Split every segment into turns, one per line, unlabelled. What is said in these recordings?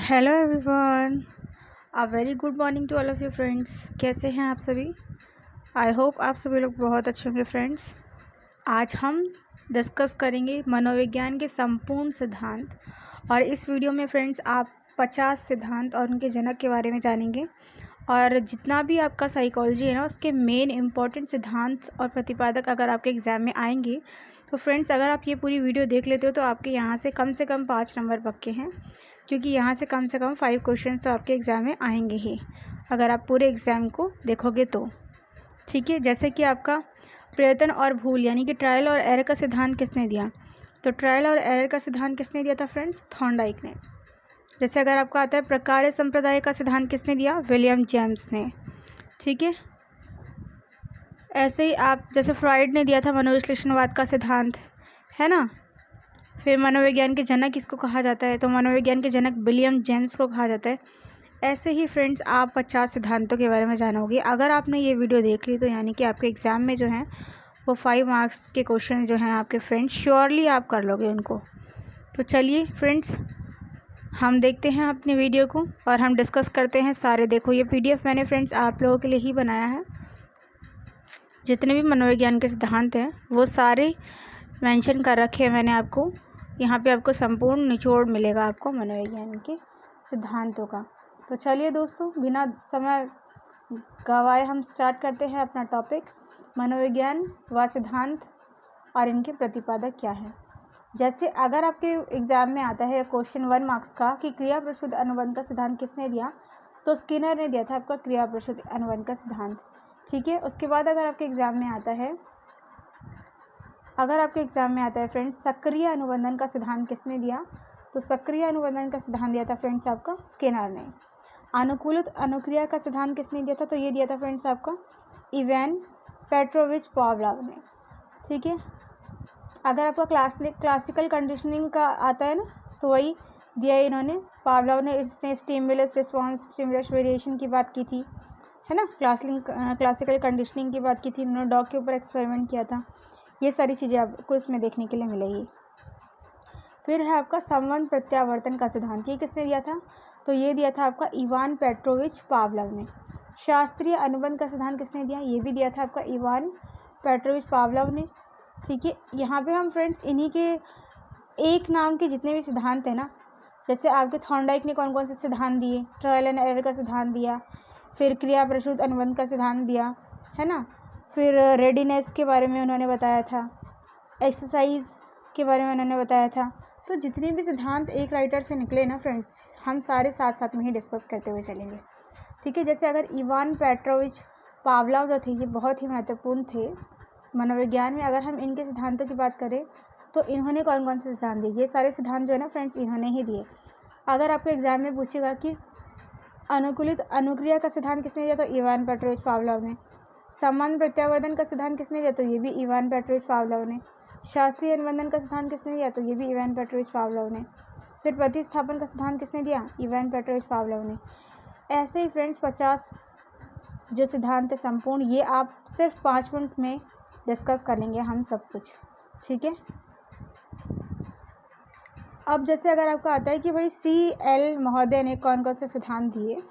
Hello everyone, a very good morning to all of you friends. कैसे हैं आप सभी? आई होप आप सभी लोग बहुत अच्छे होंगे फ्रेंड्स। आज हम डिस्कस करेंगे मनोविज्ञान के संपूर्ण सिद्धांत, और इस वीडियो में फ्रेंड्स आप 50 सिद्धांत और उनके जनक के बारे में जानेंगे। और जितना भी आपका साइकोलॉजी है ना, उसके मेन इंपॉर्टेंट सिद्धांत और प्रतिपादक अगर आपके एग्ज़ाम में आएंगे तो फ्रेंड्स अगर आप ये पूरी वीडियो देख लेते हो तो आपके यहाँ से कम 5 नंबर पक्के हैं, क्योंकि यहाँ से कम 5 क्वेश्चन तो आपके एग्ज़ाम में आएंगे ही अगर आप पूरे एग्ज़ाम को देखोगे तो। ठीक है, जैसे कि आपका प्रयत्न और भूल यानी कि ट्रायल और एरर का सिद्धांत किसने दिया? तो ट्रायल और एरर का सिद्धांत किसने दिया था फ्रेंड्स? थॉर्नडाइक ने। जैसे अगर आपका आता है प्रकार्य संप्रदाय का सिद्धांत किसने दिया? विलियम जेम्स ने। ठीक है, ऐसे ही आप जैसे फ्रॉइड ने दिया था मनोविश्लेषणवाद का सिद्धांत, है ना। फिर मनोविज्ञान के जनक किसको कहा जाता है? तो मनोविज्ञान के जनक विलियम जेम्स को कहा जाता है। ऐसे ही फ्रेंड्स आप 50 सिद्धांतों के बारे में जानोगे अगर आपने ये वीडियो देख ली, तो यानी कि आपके एग्ज़ाम में जो है वो 5 मार्क्स के क्वेश्चन जो हैं आपके फ्रेंड्स श्योरली आप कर लोगे उनको। तो चलिए फ्रेंड्स, हम देखते हैं अपनी वीडियो को और हम डिस्कस करते हैं सारे। देखो, ये PDF मैंने फ्रेंड्स आप लोगों के लिए ही बनाया है। जितने भी मनोविज्ञान के सिद्धांत हैं वो सारे मेंशन कर रखे हैं मैंने आपको। यहाँ पे आपको संपूर्ण निचोड़ मिलेगा आपको मनोविज्ञान के सिद्धांतों का। तो चलिए दोस्तों, बिना समय गवाए हम स्टार्ट करते हैं अपना टॉपिक, मनोविज्ञान व सिद्धांत और इनके प्रतिपादक क्या है। जैसे अगर आपके एग्ज़ाम में आता है क्वेश्चन 1 मार्क्स का कि क्रिया प्रसूत अनुबंध का सिद्धांत किसने दिया? तो स्किनर ने दिया था आपका क्रिया प्रसूत अनुबंध का सिद्धांत। ठीक है, उसके बाद अगर आपके एग्ज़ाम में आता है फ्रेंड्स सक्रिय अनुबंधन का सिद्धांत किसने दिया? तो सक्रिय अनुबंधन का सिद्धांत दिया था फ्रेंड्स आपका स्किनर ने। अनुकूलित अनुक्रिया का सिद्धांत किसने दिया था? तो ये दिया था फ्रेंड्स आपका इवान पेट्रोविच पावलोव ने। ठीक है, अगर आपका क्लासिकल कंडीशनिंग का आता है ना, तो वही दिया इन्होंने, पावलोव ने। इसने स्टिमुलस रिस्पॉन्स स्टिमुलस वेरिएशन की बात की थी, है ना। क्लासिकल कंडीशनिंग की बात की थी, इन्होंने डॉग के ऊपर एक्सपेरिमेंट किया था। ये सारी चीज़ें आपको इसमें देखने के लिए मिलेगी। फिर है आपका संबंध प्रत्यावर्तन का सिद्धांत, ये किसने दिया था? तो ये दिया था आपका इवान पेट्रोविच पावलोव ने। शास्त्रीय अनुबंध का सिद्धांत किसने दिया? ये भी दिया था आपका इवान पेट्रोविच पावलोव ने। ठीक है, यहाँ पे हम फ्रेंड्स इन्हीं के एक नाम के जितने भी सिद्धांत हैं ना, जैसे आपके थॉर्नडाइक ने कौन कौन से सिद्धांत दिए? ट्रायल एंड एरर का सिद्धांत दिया, फिर क्रिया प्रसूत अनुबंध का सिद्धांत दिया, है ना। फिर रेडीनेस के बारे में उन्होंने बताया था, एक्सरसाइज के बारे में उन्होंने बताया था। तो जितने भी सिद्धांत एक राइटर से निकले ना फ्रेंड्स, हम सारे साथ साथ में ही डिस्कस करते हुए चलेंगे। ठीक है, जैसे अगर इवान पेट्रोविच पावलोव जो थे, ये बहुत ही महत्वपूर्ण थे मनोविज्ञान में। अगर हम इनके सिद्धांतों की बात करें तो इन्होंने कौन कौन से सिद्धांत दिए? ये सारे सिद्धांत जो है ना फ्रेंड्स, इन्होंने ही दिए। अगर आपको एग्जाम में पूछेगा कि अनुकूलित अनुक्रिया का सिद्धांत किसने दिया? तो इवान पेट्रोविच पावलोव ने। संबंध प्रत्यावर्तन का सिद्धांत किसने दिया? तो ये भी इवान पेट्रोविच पावलोव ने। शास्त्रीय अनुबंधन का सिद्धांत किसने दिया? तो ये भी इवान पेट्रोविच पावलोव ने। फिर प्रतिस्थापन का सिद्धांत किसने दिया? इवान पेट्रोविच पावलोव ने। ऐसे ही फ्रेंड्स 50 जो सिद्धांत है संपूर्ण, ये आप सिर्फ 5 मिनट में डिस्कस कर लेंगे हम सब कुछ। ठीक है, अब जैसे अगर आपको आता है कि भाई CL महोदय ने कौन कौन से सिद्धांत दिए,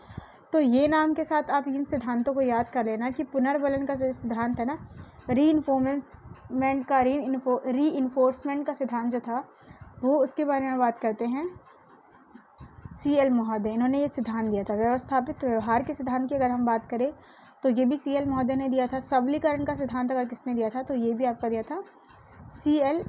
तो ये नाम के साथ आप इन सिद्धांतों को याद कर लेना कि पुनर्बलन का जो सिद्धांत है ना, रीइंफोर्समेंट का सिद्धांत जो था, वो उसके बारे में बात करते हैं। CL महोदय, इन्होंने ये सिद्धांत दिया था। व्यवस्थापित व्यवहार के सिद्धांत की अगर हम बात करें तो ये भी CL महोदय ने दिया था। सबलीकरण का सिद्धांत अगर किसने दिया था, तो ये भी आपका दिया था CL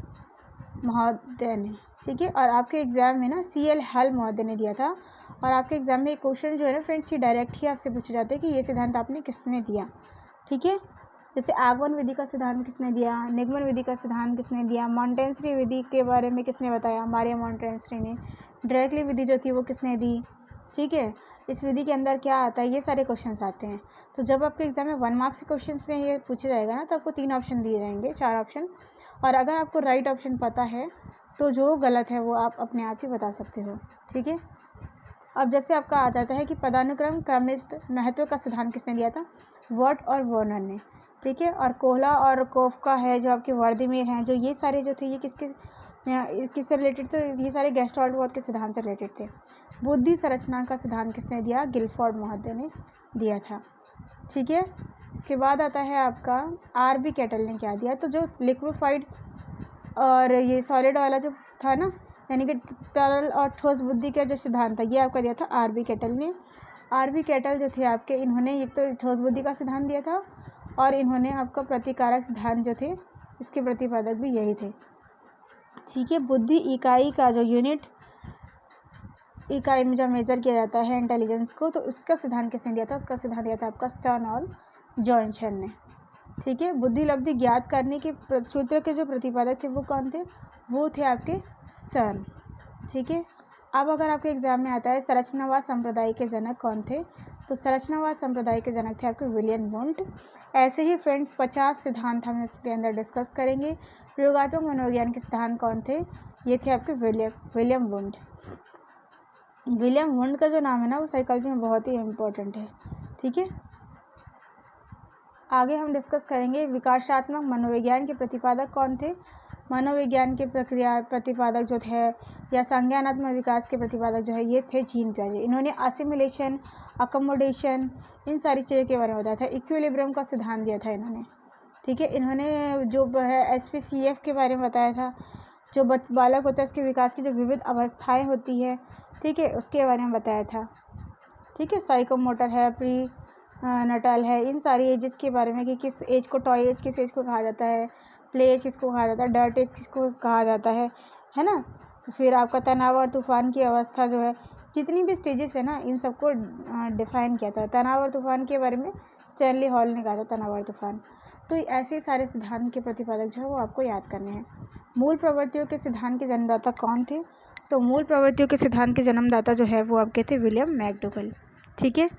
महोदय ने। ठीक है, और आपके एग्ज़ाम में ना CL हल महोदय ने दिया था। और आपके एग्ज़ाम में एक क्वेश्चन जो है ना फ्रेंड्स, ये डायरेक्ट ही आपसे पूछे जाते हैं कि ये सिद्धांत आपने किसने दिया। ठीक है, जैसे आगमन विधि का सिद्धांत किसने दिया, निगमन विधि का सिद्धांत किसने दिया, मॉन्टेंसरी विधि के बारे में किसने बताया? मारिया मॉन्टेंसरी ने। डायरेक्टली विधि जो थी वो किसने दी? ठीक है, इस विधि के अंदर क्या आता है? ये सारे क्वेश्चंस आते हैं। तो जब आपके एग्ज़ाम में 1 मार्क्स के क्वेश्चंस में ये पूछा जाएगा ना, तो आपको 3 ऑप्शन दिए जाएंगे, 4 ऑप्शन। और अगर आपको राइट ऑप्शन पता है तो जो गलत है वो आप अपने आप ही बता सकते हो। ठीक है, अब जैसे आपका आ जाता है कि पदानुक्रम क्रमित महत्व का सिद्धांत किसने दिया था? वर्ट और वर्नर ने। ठीक है, और कोहला और कोफका है जो आपके वर्दीमेर हैं, जो ये सारे जो थे ये किससे रिलेटेड थे? ये सारे गेस्टाल्ट के सिद्धांत से रिलेटेड थे। बुद्धि संरचना का सिद्धांत किसने दिया? गिलफोर्ड महोदय ने दिया था। ठीक है, इसके बाद आता है आपका आर.बी. कैटल ने क्या दिया? तो जो लिक्विफाइड और ये सॉलिड वाला जो था ना, यानी कि तरल और ठोस बुद्धि का जो सिद्धांत था, ये आपका दिया था आर.बी. कैटल ने। आर.बी. कैटल जो थे आपके, इन्होंने एक तो ठोस बुद्धि का सिद्धांत दिया था और इन्होंने आपका प्रतिकारक सिद्धांत जो थे, इसके प्रतिपादक भी यही थे। ठीक है, बुद्धि इकाई का जो यूनिट इकाई में जब मेज़र किया जाता है इंटेलिजेंस को, तो उसका सिद्धांत किसने दिया था? उसका सिद्धांत दिया था आपका स्टर्न और जॉनसन ने। ठीक है, बुद्धि लब्धि ज्ञात करने के सूत्र के जो प्रतिपादक थे वो कौन थे? वो थे आपके स्टर्न। ठीक है, अब अगर आपके एग्जाम में आता है संरचनावाद संप्रदाय के जनक कौन थे? तो संरचनावाद संप्रदाय के जनक थे आपके विलियम वुंड। ऐसे ही फ्रेंड्स 50 सिद्धांत हम इसके अंदर डिस्कस करेंगे। प्रयोगात्मक मनोविज्ञान के सिद्धांत कौन थे? ये थे आपके विलियम वुंड। विलियम वुंड का जो नाम है ना, वो साइकोलॉजी में बहुत ही इम्पोर्टेंट है। ठीक है, आगे हम डिस्कस करेंगे विकासात्मक मनोविज्ञान के प्रतिपादक कौन थे। मनोविज्ञान के प्रक्रिया प्रतिपादक जो थे या संज्ञानात्मक विकास के प्रतिपादक जो है, ये थे जीन पियाजे। इन्होंने असिमिलेशन, अकोमोडेशन, इन सारी चीज़ों के बारे में बताया था। इक्विलिब्रियम का सिद्धांत दिया था इन्होंने। ठीक है, इन्होंने जो है SPCF के बारे में बताया था। जो बालक होता है उसके विकास की जो विविध अवस्थाएं होती है, ठीक है, उसके बारे में बताया था। ठीक है, साइकोमोटर है, प्री नटल है, इन सारी एजेस के बारे में कि किस एज को टॉय एज किस एज को कहा जाता है, प्ले एज किसको कहा जाता है, डर्ट एज किसको कहा जाता है ना। फिर आपका तनाव और तूफान की अवस्था जो है, जितनी भी स्टेजेस है ना, इन सबको डिफाइन किया था। तनाव और तूफान के बारे में स्टैनली हॉल ने कहा था तनाव और तूफान। तो ऐसे सारे सिद्धांत के प्रतिपादक जो है वो आपको याद करने हैं। मूल प्रवृत्तियों के सिद्धांत के जन्मदाता कौन थे? तो मूल प्रवृत्तियों के सिद्धांत के जन्मदाता जो है वो आपके थे विलियम मैकडोगल। ठीक है,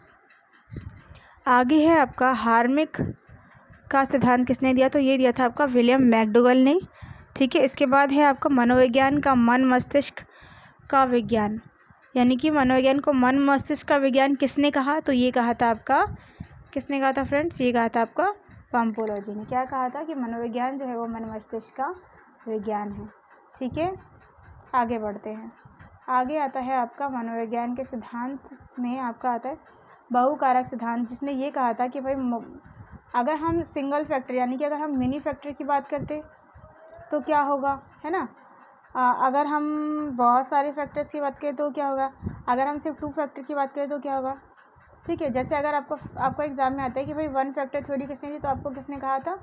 आगे है आपका हार्मिक का सिद्धांत किसने दिया? तो ये दिया था आपका विलियम मैकडोगल ने। ठीक है, इसके बाद है आपका मनोविज्ञान का मन मस्तिष्क का विज्ञान, यानी कि मनोविज्ञान को मन मस्तिष्क का विज्ञान किसने कहा? तो ये कहा था आपका, किसने कहा था फ्रेंड्स? ये कहा था आपका पाम्पोलॉजी ने। क्या कहा था? कि मनोविज्ञान जो है वो मन मस्तिष्क का विज्ञान है। ठीक है, आगे बढ़ते हैं। आगे आता है आपका मनोविज्ञान के सिद्धांत में आपका आता है बहुकारक सिद्धांत, जिसने ये कहा था कि भाई अगर हम सिंगल फैक्टर यानी कि अगर हम मिनी फैक्टर की बात करते तो क्या होगा, है ना। अगर हम बहुत सारे फैक्टर्स की बात करें तो क्या होगा, अगर हम सिर्फ 2 फैक्टर की बात करें तो क्या होगा। ठीक है, जैसे अगर आपको एग्जाम में आता है कि भाई 1 फैक्टर थ्योरी किसने दी, तो आपको किसने कहा था?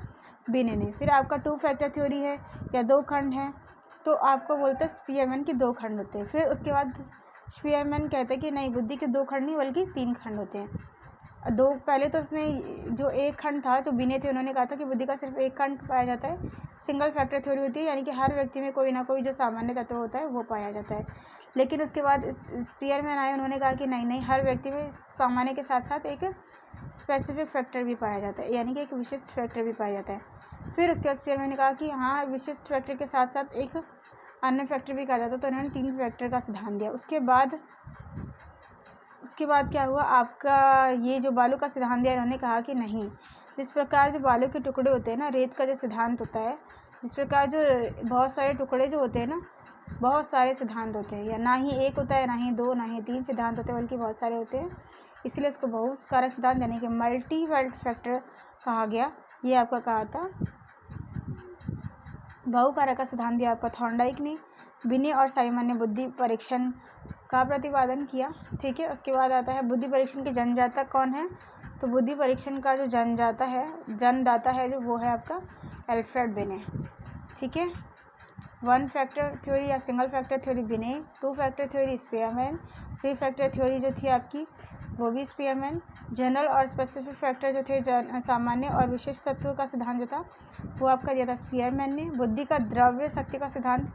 बिने ने। फिर आपका 2 फैक्टर थ्योरी है या 2 खंड हैं, तो आपको बोलते हैं स्पीयरमैन की 2 खंड होते हैं। फिर उसके बाद स्पीयरमैन कहते हैं कि नहीं, बुद्धि के 2 खंड नहीं बल्कि 3 खंड होते हैं। दो पहले तो उसने जो एक खंड था, जो बिने थे, उन्होंने कहा था कि बुद्धि का सिर्फ एक खंड पाया जाता है, सिंगल फैक्टर थ्योरी होती है, यानी कि हर व्यक्ति में कोई ना कोई जो सामान्य तत्व होता है वो पाया जाता है। लेकिन उसके बाद स्पीयरमैन आए, उन्होंने कहा कि नहीं, हर व्यक्ति में सामान्य के साथ साथ एक स्पेसिफिक फैक्टर भी पाया जाता है, यानी कि एक विशिष्ट फैक्टर भी पाया जाता है। फिर उसके बाद स्पीयरमैन ने कहा कि हाँ, विशिष्ट फैक्टर के साथ साथ एक अन्य फैक्टर भी कहा जाता है, तो उन्होंने 3 फैक्टर का सिद्धांत दिया। उसके बाद क्या हुआ आपका, ये जो बालू का सिद्धांत दिया, इन्होंने कहा कि नहीं, जिस प्रकार जो बालू के टुकड़े होते हैं ना, रेत का जो सिद्धांत होता है, जिस प्रकार जो बहुत सारे टुकड़े जो होते हैं ना, बहुत सारे सिद्धांत होते हैं, या ना ही एक होता है, ना ही 2, ना ही 3 सिद्धांत होते हैं, बल्कि बहुत सारे होते हैं, इसलिए इसको बहुकारक सिद्धांत यानी कि मल्टी फैक्टर कहा गया। ये आपका कहा था बहुकारक का सिद्धांत दिया आपका थॉर्नडाइक ने। बिने और साइमन ने बुद्धि परीक्षण का प्रतिपादन किया। ठीक है, उसके बाद आता है बुद्धि परीक्षण के जन्मदाता कौन है? तो बुद्धि परीक्षण का जो जन्मदाता है जो वो है आपका एल्फ्रेड बिने। ठीक है, 1 फैक्टर थ्योरी या सिंगल फैक्टर थ्योरी बिने, 2 factor theory Spearman, 3 factor theory जो थी आपकी वो भी स्पीयरमैन। जनरल और स्पेसिफिक फैक्टर जो थे, सामान्य और विशेष तत्वों का सिद्धांत जो था वो आपका दिया था स्पीयरमैन ने। बुद्धि का द्रव्य शक्ति का सिद्धांत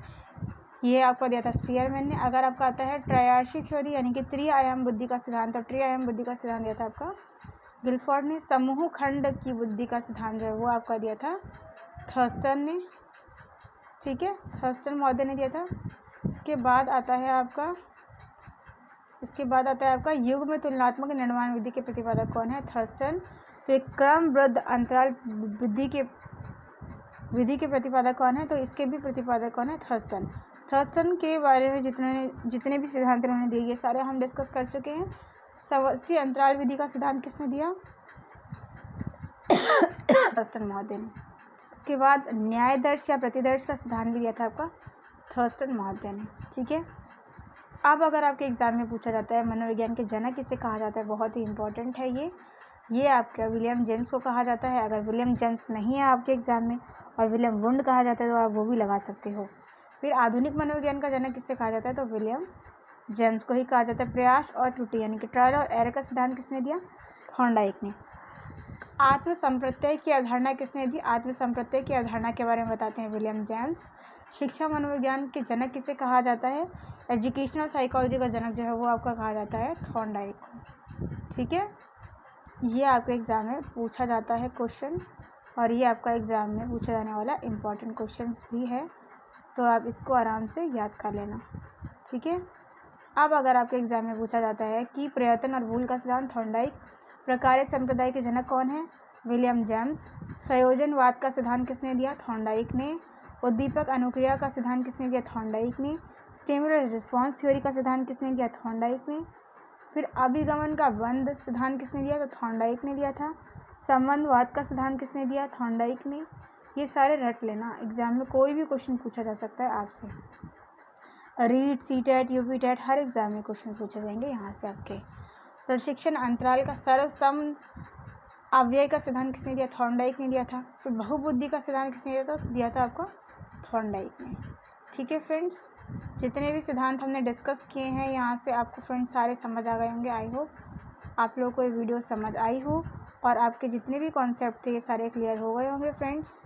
ये आपको दिया था स्पीयरमैन ने। अगर आपका आता है ट्रायर्शी थ्योरी यानी कि त्रिआयाम बुद्धि का सिद्धांत, तो त्रिआयाम बुद्धि का सिद्धांत दिया था आपका गिलफोर्ड ने। समूह खंड की बुद्धि का सिद्धांत जो है वो आपका दिया था थर्स्टन ने। ठीक है, थर्स्टन महोदय ने दिया था। इसके बाद आता है आपका युग में तुलनात्मक निर्माण विधि के प्रतिपादक कौन है? थर्स्टन। फिर क्रमबद्ध अंतराल विधि के प्रतिपादक कौन है? तो इसके भी प्रतिपादक कौन है? थर्स्टन। थर्स्टन के बारे में जितने भी सिद्धांत उन्होंने दिए ये सारे हम डिस्कस कर चुके हैं। समष्टि अंतराल विधि का सिद्धांत किसने दिया? थर्स्टन महोदय ने। उसके बाद न्यायदर्श या प्रतिदर्श का सिद्धांत भी दिया था आपका थर्स्टन महोदय ने। ठीक है, अब अगर आपके एग्जाम में पूछा जाता है मनोविज्ञान के जनक किसे कहा जाता है, बहुत ही इंपॉर्टेंट है ये आपका विलियम जेम्स को कहा जाता है। अगर विलियम जेम्स नहीं है आपके एग्जाम में और विलियम वुंड कहा जाता है तो आप वो भी लगा सकते हो। फिर आधुनिक मनोविज्ञान का जनक किससे कहा जाता है, तो विलियम जेम्स को ही कहा जाता है। प्रयास और त्रुटि यानी कि ट्रायल और एरर का सिद्धांत किसने दिया? थॉर्नडाइक ने। आत्मसंप्रत्यय की अवधारणा किसने दी? आत्मसंप्रत्यय की अवधारणा के बारे में बताते हैं विलियम जेम्स। शिक्षा मनोविज्ञान के जनक किसे कहा जाता है? एजुकेशनल साइकोलॉजी का जनक जो है वो आपका कहा जाता है थॉर्नडाइक को। ठीक है, ये आपके एग्ज़ाम में पूछा जाता है क्वेश्चन, और ये आपका एग्ज़ाम में पूछा जाने वाला इम्पॉर्टेंट क्वेश्चंस भी है, तो आप इसको आराम से याद कर लेना। ठीक है, अब अगर आपके एग्ज़ाम में पूछा जाता है कि प्रयत्न और भूल का सिद्धांत थॉर्नडाइक, प्रकार्य संप्रदाय के जनक कौन है? William James. संयोजनवाद का सिद्धांत किसने दिया? थॉर्नडाइक ने। उद्दीपक अनुक्रिया का सिद्धांत किसने दिया? थॉर्नडाइक ने। स्टिमुलस रिस्पॉन्स थ्योरी का सिद्धांत किसने दिया? थॉर्नडाइक ने। फिर अभिगमन का बंध सिद्धांत किसने दिया? तो थॉर्नडाइक ने दिया था। संबंधवाद का सिद्धांत किसने दिया? थॉर्नडाइक ने। ये सारे रट लेना, एग्जाम में कोई भी क्वेश्चन पूछा जा सकता है आपसे। रीट, सीटेट, यूपीटेट हर एग्जाम में क्वेश्चन पूछे जाएंगे यहाँ से आपके। प्रशिक्षण अंतराल का सर्वसम अव्यय का सिद्धांत किसने दिया? थॉर्नडाइक ने दिया था। फिर बहुबुद्धि का सिद्धांत किसने दिया था आपको? थॉर्नडाइक ने। ठीक है फ्रेंड्स, जितने भी सिद्धांत हमने डिस्कस किए हैं यहाँ से आपको फ्रेंड्स सारे समझ आ गए होंगे। आई होप आप लोगों को ये वीडियो समझ आई हो और आपके जितने भी कॉन्सेप्ट थे ये सारे क्लियर हो गए होंगे फ्रेंड्स।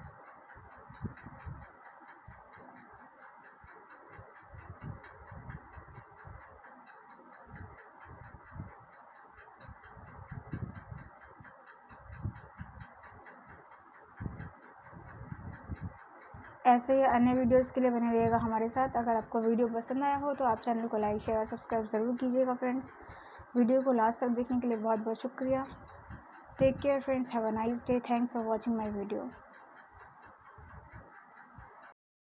ऐसे ही अन्य वीडियोस के लिए बने रहिएगा हमारे साथ। अगर आपको वीडियो पसंद आया हो तो आप चैनल को लाइक, शेयर और सब्सक्राइब ज़रूर कीजिएगा फ्रेंड्स। वीडियो को लास्ट तक देखने के लिए बहुत बहुत शुक्रिया। Take care friends, have a nice day. Thanks for watching my video.